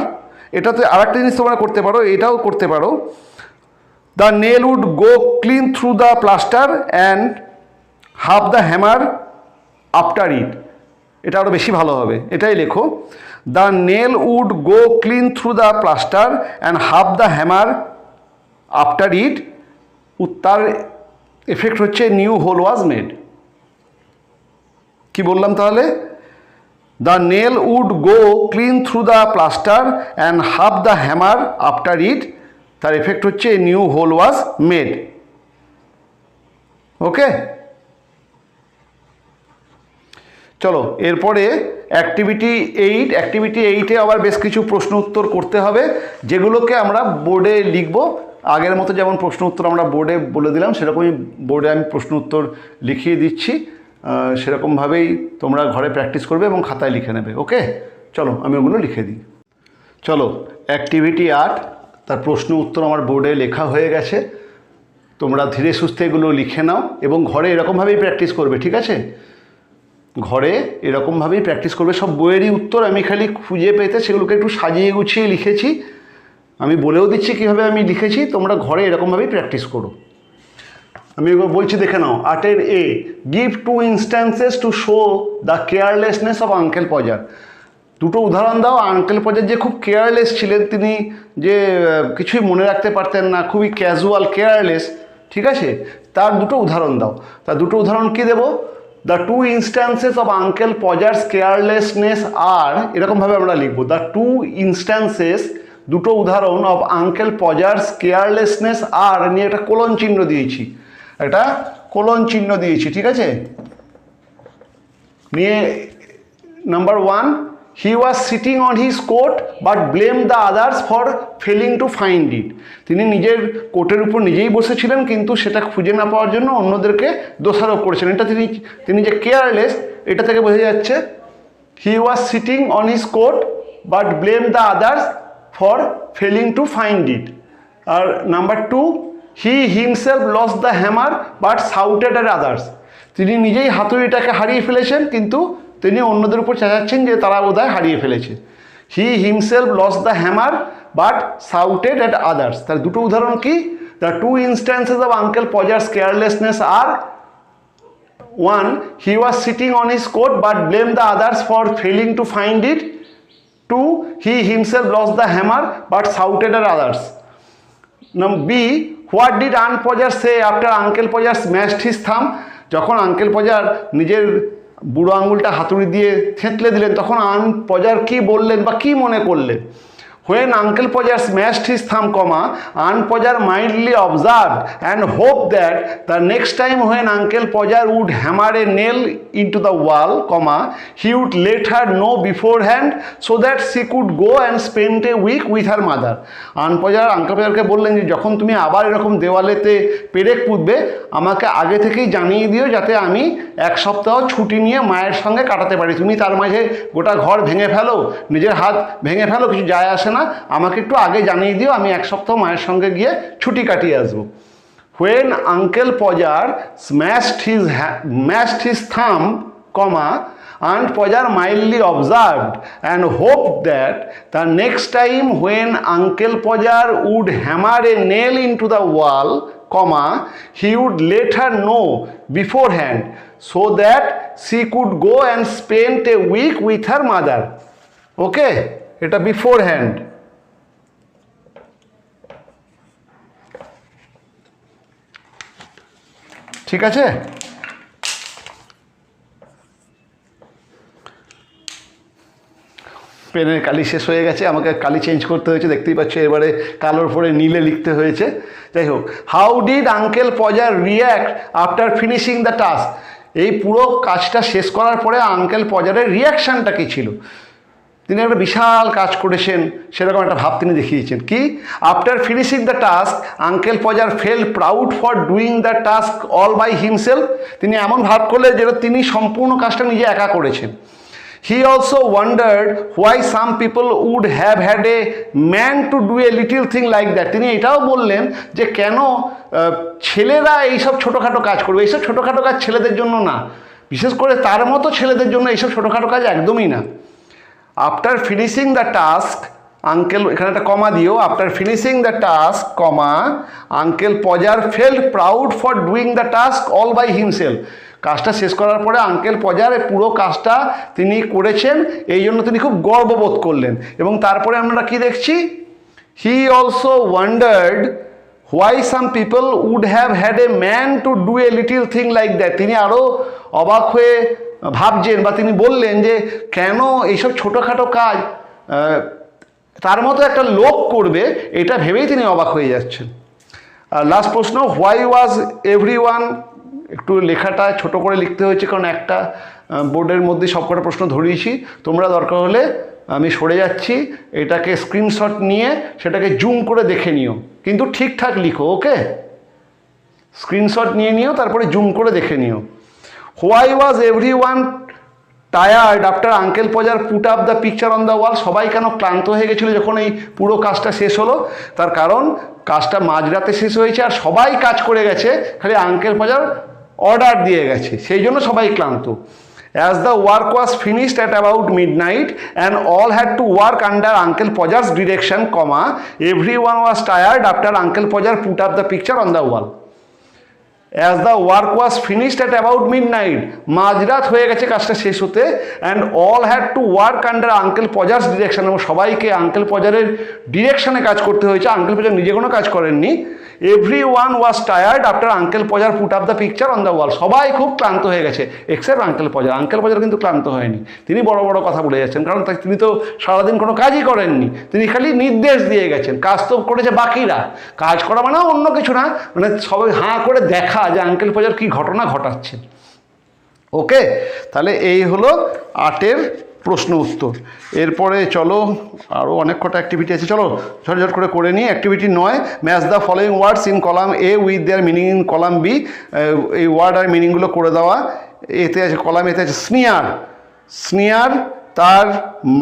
এটাতে আরেকটা জিনিস তোমরা করতে পারো, এটাও করতে পারো, the nail would go clean through the plaster and half the hammer after it. এটা আরও বেশি ভালো হবে, এটাই লেখো the nail would go clean through the plaster and half the hammer after it. তার এফেক্ট হচ্ছে নিউ হোল ওয়াজ মেড। কি বললাম তাহলে? The nail would go clean through the plaster and half the hammer after it. তার effect হচ্ছে new hole was made. Okay, চলো এরপরে activity 8। Activity 8-এ আবার বেশ কিছু প্রশ্ন উত্তর করতে হবে, যেগুলোকে আমরা বোর্ডে লিখব। আগের মতো যেমন প্রশ্ন উত্তর আমরা বোর্ডে বলে দিলাম, সেরকমই বোর্ডে আমি প্রশ্ন উত্তর লিখিয়ে দিচ্ছি। সেরকমভাবেই তোমরা ঘরে প্র্যাকটিস করবে এবং খাতায় লিখে নেবে। ওকে, চলো আমি ওগুলো লিখে দিই। চলো অ্যাক্টিভিটি 8, তার প্রশ্ন উত্তর আমার বোর্ডে লেখা হয়ে গেছে। তোমরা ধীরে সুস্থে এগুলো লিখে নাও এবং ঘরে এরকমভাবেই প্র্যাকটিস করবে, ঠিক আছে? ঘরে এরকমভাবেই প্র্যাকটিস করবে। সব বইয়েরই উত্তর আমি খালি খুঁজে পেতে সেগুলোকে একটু সাজিয়ে গুছিয়ে লিখেছি। আমি বলেও দিচ্ছি কীভাবে আমি লিখেছি, তোমরা ঘরে এরকমভাবেই প্র্যাকটিস করো। আমি বলছি, দেখে নাও। 8-এর A, give 2 instances to show the carelessness of uncle Podger. দুটো উদাহরণ দাও আঙ্কেল পজার যে খুব কেয়ারলেস ছিলেন, তিনি যে কিছুই মনে রাখতে পারতেন না, খুবই ক্যাজুয়াল, কেয়ারলেস, ঠিক আছে? তার দুটো উদাহরণ দাও। তার দুটো উদাহরণ কি দেবো? The 2 instances of uncle Podger's carelessness আর, এরকমভাবে আমরা লিখবো দ্য 2 ইনস্ট্যান্সেস, দুটো উদাহরণ অফ আঙ্কেল পজার্স কেয়ারলেসনেস আর নিয়ে একটা কোলন চিহ্ন দিয়েছি, ঠিক আছে? নিয়ে number 1, he was sitting on his coat but blame the others for failing to find it. তিনি নিজের কোটের উপর নিজেই বসেছিলেন, কিন্তু সেটা খুঁজে না পাওয়ার জন্য অন্যদেরকে দোষারোপ করেছেন। এটা তিনি যে কেয়ারলেস, এটা থেকে বোঝা যাচ্ছে। He was sitting on his coat but blame the others for failing to find it. আর number 2, he himself lost the hammer but shouted at others. তিনি নিজেই হাতুড়িটাকে হারিয়ে ফেলেছেন, কিন্তু তিনি অন্যদের উপর চেঁচাচ্ছেন যে তারা বোধহয় হারিয়ে ফেলেছে। He himself lost the hammer but shouted at others. তার দুটো উদাহরণ কি? The 2 instances of uncle Podger's carelessness আর 1, he was sitting on his coat but blame the others for failing to find it. 2, he himself lost the hammer but shouted at others. B, what did aunt Podger say after uncle Podger smashed his thumb. যখন uncle Podger নিজের বুড়ো আঙুলটা হাতুড়ি দিয়ে থেঁতলে দিলেন, তখন আন পজার কি বললেন বা কি মনে করলেন? When Uncle Pojar smashed his thumb, Aunt Pojar mildly observed and hoped that the next time when Uncle Pojar would hammer a nail into the wall, he would let her know beforehand so that she could go and spend a week with her mother. Aunt Pojar Uncle Pojarকে বললেন যে যখন তুমি আবার এরকম দেওয়ালেতে পেরেক পুঁতবে, আমাকে আগে থেকেই জানিয়ে দিও, যাতে আমি এক সপ্তাহ ছুটি নিয়ে মায়ের সঙ্গে কাটাতে পারি। তুমি তার মাঝে গোটা ঘর ভেঙে ফেলো, নিজের হাত ভেঙে ফেলো, কিছু যায় আসে না, আমাকে একটু আগে জানিয়ে দিও, আমি এক সপ্তাহ মায়ের সঙ্গে গিয়ে ছুটি কাটিয়ে আসবো। When Uncle Pojar smashed his thumb, Aunt Pojar mildly observed and hoped that the next time when Uncle Pojar would hammer a nail into the wall, comma, he would let her know beforehand so that she could go and spend a week with her mother. Okay, এটা beforehand. ঠিক আছে? পেনের কালি শেষ হয়ে গেছে, আমাকে কালি change করতে হয়েছে, দেখতেই পাচ্ছ এবারে কালোর পরে নীলে লিখতে হয়েছে। যাই হোক, how did uncle পজার react after finishing the task, এই পুরো কাজটা শেষ করার পরে আঙ্কেল পজারের রিয়াকশানটা কী ছিল। তিনি একটা বিশাল কাজ করেছেন সেরকম একটা ভাব তিনি দেখিয়েছেন। কি, after finishing the task uncle Podger fell proud for doing the task all by himself, তিনি এমন ভাব করলেন যেটা তিনি সম্পূর্ণ কাজটা নিজে একা করেছেন। He also wondered why some people would have had a man to do a little thing like that. তিনি এটাও বললেন যে কেন ছেলেরা এইসব ছোটোখাটো কাজ করবে, এইসব ছোটোখাটো কাজ ছেলেদের জন্য না, বিশেষ করে তার মতো ছেলেদের জন্য এইসব ছোটোখাটো কাজ একদমই না। After finishing the task uncle, এখানে একটা কমা দিও, after finishing the task comma uncle Podger felt proud for doing the task all by himself, কাজটা শেষ করার পরে আঙ্কেল পজার পুরো কাজটা তিনি করেছেন, এই জন্য তিনি খুব গর্ববোধ করলেন। এবং তারপরে আমরা কি দেখছি, he also wondered why some people would have had a man to do a little thing like that, তিনি আরও অবাক হয়ে ভাবছেন বা তিনি বললেন যে কেন এইসব ছোটোখাটো কাজ তার মতো একটা লোক করবে, এটা ভেবেই তিনি অবাক হয়ে যাচ্ছেন। লাস্ট প্রশ্ন, হোয়াই ওয়াজ এভরিওয়ান, একটু লেখাটা ছোট করে লিখতে হয়েছে কারণ একটা বোর্ডের মধ্যে সবকটা প্রশ্ন ধরিয়েছি, তোমরা দরকার হলে আমি সরে যাচ্ছি, এটাকে স্ক্রিনশট নিয়ে সেটাকে জুম করে দেখে নিও, কিন্তু ঠিকঠাক লিখো। ওকে, স্ক্রিনশট নিয়ে নিও, তারপরে জুম করে দেখে নিও। Why was everyone tired after uncle Podger put up the picture on the wall, সবাই কেন ক্লান্ত হয়ে গেছিলো যখন এই পুরো কাজটা শেষ হলো, তার কারণ কাজটা মাঝরাতে শেষ হয়েছে আর সবাই কাজ করে গেছে, খালি আঙ্কেল পজার অর্ডার দিয়ে গেছে, সেই জন্য সবাই ক্লান্ত। As the work was finished at about midnight and all had to work under uncle Podger's direction comma every one was tired after uncle Podger put up the picture on the wall. As the work was finished at about midnight, মাঝরাত হয়ে গেছে কাজটা শেষ হতে, and all had to work under uncle Podger's direction, এবং সবাইকে uncle পজারের ডিরেকশনে কাজ করতে হয়েছে, আঙ্কেল পজার নিজে কোনো কাজ করেননি। Every one was tired after uncle Podger put up the picture on the wall, সবাই খুব ক্লান্ত হয়ে গেছে except uncle Podger. Uncle Podger কিন্তু ক্লান্ত হয়নি, তিনি বড় বড় কথা বলে যাচ্ছেন, কারণ তিনি তো সারাদিন কোনো কাজই করেননি, তিনি খালি নির্দেশ দিয়ে গেছেন, কাজ তো করেছে বাকিরা, কাজ করা মানে অন্য কিছু না, মানে সবাই হাঁ করে দেখা যে আঙ্কেল পজার কী ঘটনা ঘটাচ্ছেন। ওকে, তাহলে এই হলো 8-এর প্রশ্ন উত্তর। এরপরে চলো আরও অনেক কটা অ্যাক্টিভিটি আছে, চলো ঝটঝট করে নিই। Activity 9, match the following words in column A with their meaning in column B, এই ওয়ার্ড আর মিনিংগুলো করে দেওয়া। এতে আছে কলাম এতে আছে স্নিয়ার, স্নিয়ার তার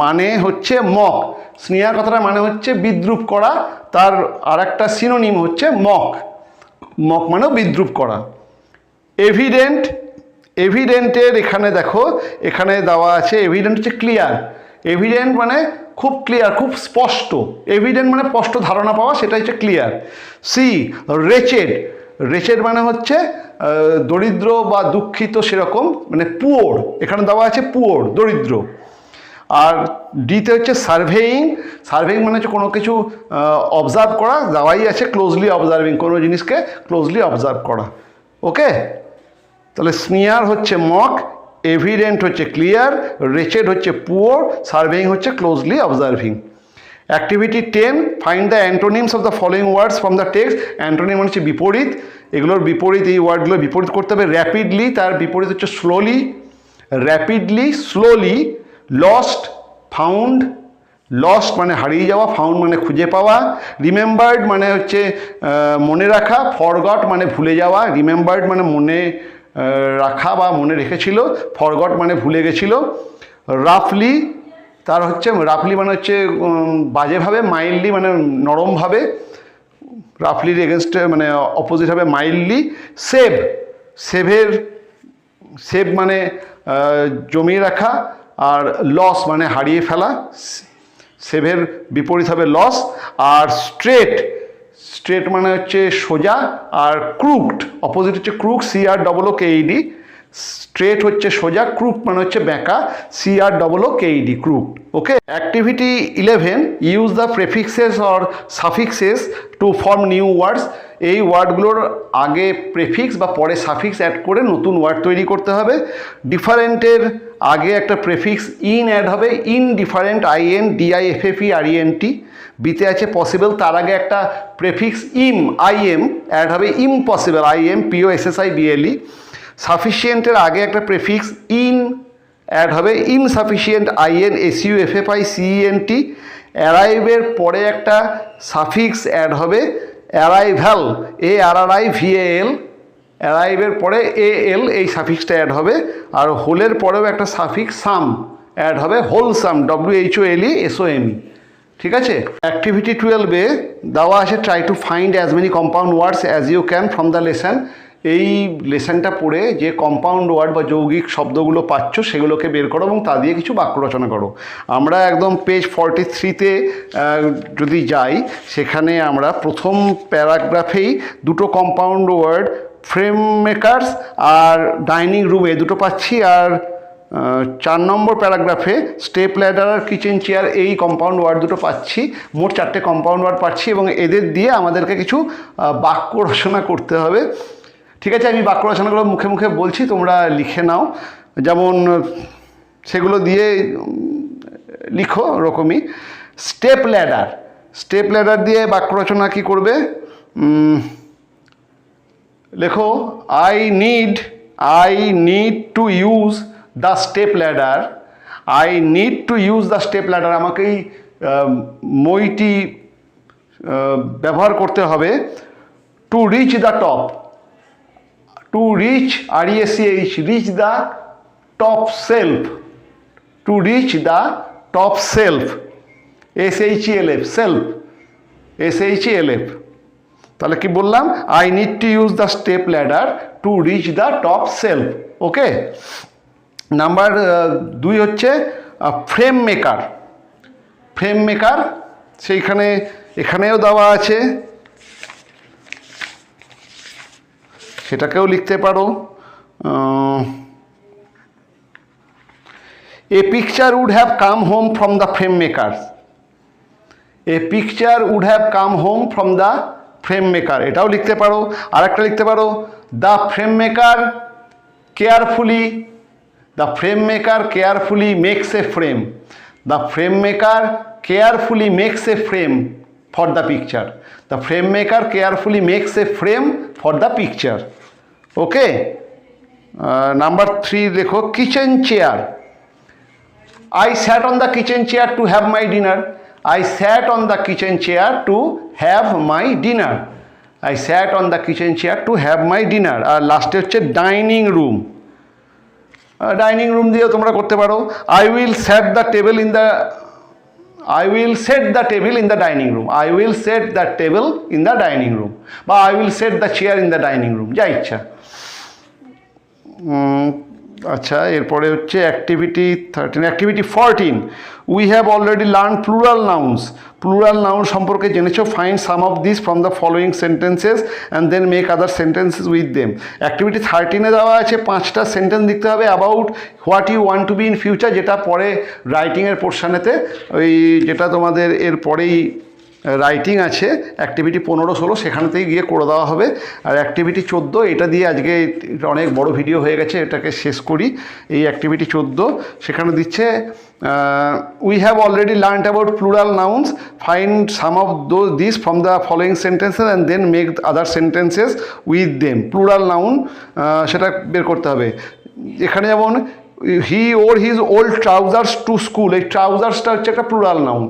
মানে হচ্ছে মক, স্নিয়ার কথাটার মানে হচ্ছে বিদ্রূপ করা, তার আর একটা সিনোনিম হচ্ছে মক, মক মানেও বিদ্রূপ করা। এভিডেন্ট, এভিডেন্টের এখানে দেখো এখানে দেওয়া আছে, এভিডেন্ট হচ্ছে ক্লিয়ার, এভিডেন্ট মানে খুব ক্লিয়ার, খুব স্পষ্ট, এভিডেন্ট মানে স্পষ্ট ধারণা পাওয়া, সেটা হচ্ছে ক্লিয়ার। সি রেচেড, রেচেড মানে হচ্ছে দরিদ্র বা দুঃখিত সেরকম, মানে পুওর, এখানে দেওয়া আছে পুওর দরিদ্র। আর ডিতে হচ্ছে সার্ভেইং, সার্ভেইং মানে হচ্ছে কোনো কিছু অবজার্ভ করা, দেওয়াই আছে ক্লোজলি অবজার্ভিং, কোনো জিনিসকে ক্লোজলি অবজার্ভ করা। ওকে, তাহলে স্নিয়ার হচ্ছে মক, এভিডেন্ট হচ্ছে ক্লিয়ার, রেচেড হচ্ছে পুওর, সার্ভেইং হচ্ছে closely observing. Activity 10, find the antonyms of the following words from the text. Antonym হচ্ছে বিপরীত, এগুলোর বিপরীত, এই ওয়ার্ডগুলোর বিপরীত করতে হবে। র্যাপিডলি তার বিপরীত হচ্ছে slowly, rapidly slowly. Lost, found, lost মানে হারিয়ে যাওয়া, ফাউন্ড মানে খুঁজে পাওয়া। রিমেম্বার্ড মানে হচ্ছে মনে রাখা, ফরগট মানে ভুলে যাওয়া, রিমেম্বার্ড মানে মনে রাখা বা মনে রেখেছিল, ফরগট মানে ভুলে গেছিল। রাফলি তার হচ্ছে, রাফলি মানে হচ্ছে বাজেভাবে, মাইল্ডলি মানে নরমভাবে, রাফলির এগেনস্টে মানে অপোজিট হবে মাইল্ডলি। সেভ, সেভের, সেভ মানে জমিয়ে রাখা, আর লস মানে হারিয়ে ফেলা, সেভের বিপরীত হবে লস। আর স্ট্রেট, স্ট্রেট মানে হচ্ছে সোজা, আর ক্রুকড অপোজিট হচ্ছে ক্রুক, CROOKED। স্ট্রেট হচ্ছে সোজা, ক্রুক মানে হচ্ছে বেঁকা, CROOKED, crooked. Okay. Activity 11, use the prefixes or suffixes to form new words. এই ওয়ার্ডগুলোর আগে প্রেফিক্স বা পরে সাফিক্স অ্যাড করে নতুন ওয়ার্ড তৈরি করতে হবে। ডিফারেন্টের আগে একটা প্রেফিক্স ইন অ্যাড হবে, ইন ডিফারেন্ট, INDIFFERENT। বিতে আছে পসিবল, তার আগে একটা প্রেফিক্স IM অ্যাড হবে, ইম্পসিবল, IMPOSSIBLE। সাফিসিয়েন্টের আগে একটা প্রেফিক্স ইন অ্যাড হবে, ইনসাফিসিয়েন্ট, INSUFFICENT। অ্যারাইভের পরে একটা সাফিক্স অ্যাড হবে, অ্যারাইভ্যাল, ARRIVAL। অ্যারাইভের পরে AL, এই সাফিক্সটা অ্যাড হবে। আর হোলের পরেও একটা সাফিক্স সাম অ্যাড হবে, হোলসাম, WHOLESOME। ঠিক আছে। অ্যাক্টিভিটি 12-এ দেওয়া আছে try to find as many compound words as you can from the lesson. এই লেসনটা পড়ে যে কম্পাউন্ড ওয়ার্ড বা যৌগিক শব্দগুলো পাচ্ছ সেগুলোকে বের করো এবং তা দিয়ে কিছু বাক্য রচনা করো। আমরা একদম পেজ 43-তে যদি যাই, সেখানে আমরা প্রথম প্যারাগ্রাফেই দুটো কম্পাউন্ড ওয়ার্ড ফ্রেম মেকার্স আর ডাইনিং রুমে দুটো পাচ্ছি, আর 4 নম্বর প্যারাগ্রাফে স্টেপ ল্যাডার আর কিচেন চেয়ার, এই কম্পাউন্ড ওয়ার্ড দুটো পাচ্ছি। মোট 4টে কম্পাউন্ড ওয়ার্ড পাচ্ছি এবং এদের দিয়ে আমাদেরকে কিছু বাক্য রচনা করতে হবে। ঠিক আছে, আমি বাক্য রচনাগুলো মুখে মুখে বলছি, তোমরা লিখে নাও। যেমন সেগুলো দিয়ে লিখো ওরকমই। স্টেপ ল্যাডার দিয়ে বাক্য রচনা কী করবে? লেখো, I need to use the step ladder. আমাকে এই মইটি ব্যবহার করতে হবে। To reach the top, REACH, reach the top shelf, to reach the top shelf, SHELF। তাহলে কি বললাম? I need to use the step ladder to reach the top shelf। Okay. Number 2 হচ্ছে frame maker. সেইখানে এখানেও দেওয়া আছে, সেটাকেও লিখতে পারো। A picture would have come home from the frame maker. এটাও লিখতে পারো। আর একটা লিখতে পারো, the frame maker carefully makes a frame. for the picture. The frame maker carefully makes a frame for the picture. Okay. Number 3 দেখো, kitchen chair. I sat on the kitchen chair to have my dinner. I sat on the kitchen chair to have my dinner. আর লাস্টে হচ্ছে dining room. দিয়েও তোমরা করতে পারো। I will set the table in the dining room. বা I will set the chair in the dining room, যা ইচ্ছা। আচ্ছা, এরপরে হচ্ছে activity 14। We have already learn plural noun সম্পর্কে জেনেছো। Find some of this from the following sentences and then make other sentences with them. Activity 13-এ দেওয়া আছে 5টা সেন্টেন্স লিখতে হবে about what you want to be in future, যেটা পরে রাইটিংয়ের পোর্শনেতে, ওই যেটা তোমাদের এর পরেই রাইটিং আছে, অ্যাক্টিভিটি 15-16 সেখানেতেই গিয়ে করে দেওয়া হবে। আর অ্যাক্টিভিটি 14, এটা দিয়ে আজকে অনেক বড় ভিডিও হয়ে গেছে, এটাকে শেষ করি। এই অ্যাক্টিভিটি 14 সেখানে দিচ্ছে we have already learned about plural nouns, find some of this from the following sentences and then make other sentences with them. Plural noun সেটা বের করতে হবে। এখানে যেমন he wore his old trousers to school, এই ট্রাউজার্সটা হচ্ছে একটা প্লুরাল নাউন।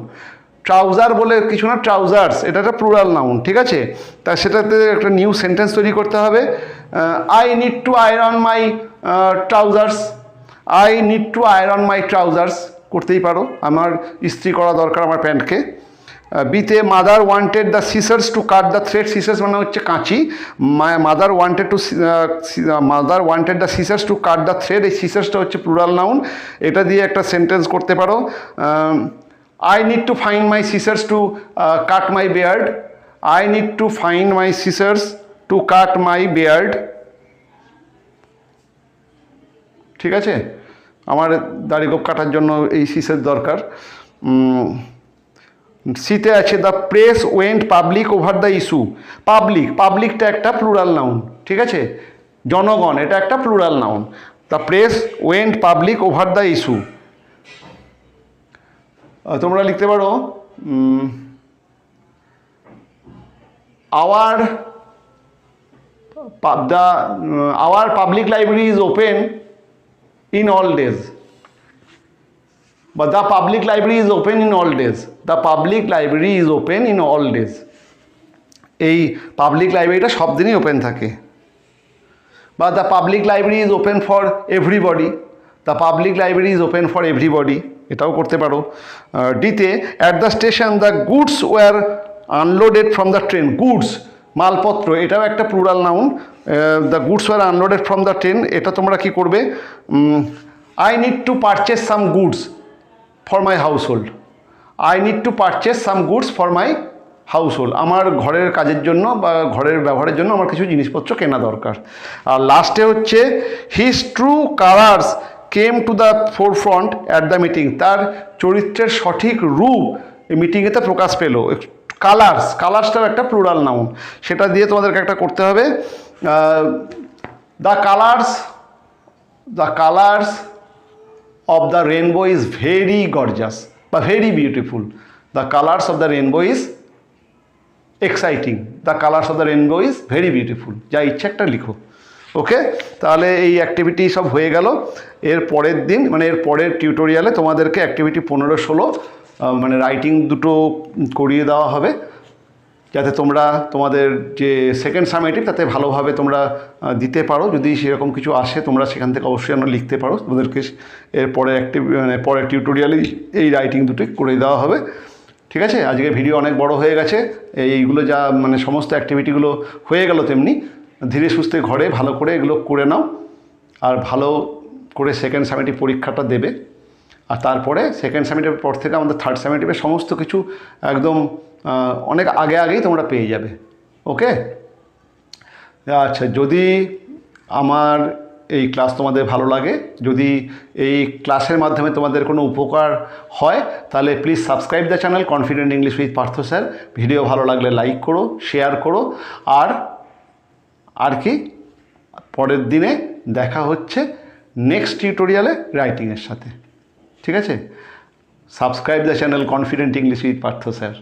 ট্রাউজার বলে কিছু না, ট্রাউজার্স এটা একটা প্লুরাল নাউন, ঠিক আছে। তা সেটাতে একটা নিউ সেন্টেন্স তৈরি করতে হবে। I need to iron my trousers, করতেই পারো, আমার ইস্ত্রি করা দরকার আমার প্যান্টকে। বিতে mother wanted the scissors to cut the thread, scissors মানে হচ্ছে কাঁচি। Mother wanted the scissors to cut the thread, এই সিসার্সটা হচ্ছে প্লুরাল নাউন, এটা দিয়ে একটা সেন্টেন্স করতে পারো। I need to find my scissors to cut my beard. I need to find my scissors to cut my beard. ঠিক আছে, আমার দাড়ি গোঁফ কাটার জন্য এই সিসের দরকার। সিতে আছে the press went public over the issue. পাবলিকটা একটা প্লুরাল নাউন, ঠিক আছে, জনগণ এটা একটা plural noun. The press went public over the issue. তোমরা লিখতে পারো our public library is open in all days, but the public library is open in all days. The public library is open in all days. এই public লাইব্রেরিটা সব দিনই open থাকে। বা the public library is open for everybody. The public library is open for everybody, এটাও করতে পারো। ডিতে at the station the goods were unloaded from the train. Goods মালপত্র, এটাও একটা plural noun. The goods were unloaded from the train, এটা তোমরা কি করবে? I need to purchase some goods for my household. I need to purchase some goods for my house hold, আমার ঘরের কাজের জন্য বা ঘরের ব্যবহারের জন্য আমার কিছু জিনিসপত্র কেনা দরকার। আর লাস্টে হচ্ছে his true colours came to the forefront at the meeting. তার চরিত্রের সঠিক রূপ এই মিটিংয়েতে প্রকাশ পেল। কালার্সটাও একটা প্লুরাল নাউন, সেটা দিয়ে তোমাদেরকে একটা করতে হবে। The colours of the rainbow is very gorgeous বা very beautiful. The colors of the rainbow is exciting. The colors of the rainbow is very beautiful. যা ইচ্ছা একটা লিখো। ওকে, তাহলে এই অ্যাক্টিভিটি সব হয়ে গেল। এর পরের দিন মানে এর পরের টিউটোরিয়ালে তোমাদেরকে অ্যাক্টিভিটি 15-16 মানে রাইটিং দুটো করিয়ে দেওয়া হবে, যাতে তোমরা তোমাদের যে সেকেন্ড সামেটিভ তাতে ভালোভাবে তোমরা দিতে পারো। যদি সেরকম কিছু আসে তোমরা সেখান থেকে অবশ্যই আমরা লিখতে পারো। তোমাদেরকে এরপরে পরের টিউটোরিয়ালে এই রাইটিং দুটোই করে দেওয়া হবে। ঠিক আছে, আজকে ভিডিও অনেক বড় হয়ে গেছে। এইগুলো যা মানে সমস্ত অ্যাক্টিভিটিগুলো হয়ে গেল, তেমনি ধীরে সুস্থে ঘরে ভালো করে এগুলো করে নাও, আর ভালো করে সেকেন্ড সামেটিভ পরীক্ষাটা দেবে। আর তারপরে সেকেন্ড সামেটিভের পর থেকে আমাদের থার্ড সামেটিভের সমস্ত কিছু একদম অনেক আগেই তোমরা পেয়ে যাবে। ওকে, আচ্ছা, যদি আমার এই ক্লাস তোমাদের ভালো লাগে, যদি এই ক্লাসের মাধ্যমে তোমাদের কোনো উপকার হয়, তাহলে please subscribe the channel confident English with Partha sir. Video ভালো লাগলে লাইক করো, শেয়ার করো। আর কি পরের দিনে দেখা হচ্ছে নেক্সট টিউটোরিয়ালে রাইটিংয়ের সাথে। ঠিক আছে, subscribe the channel confident English with Partha sir.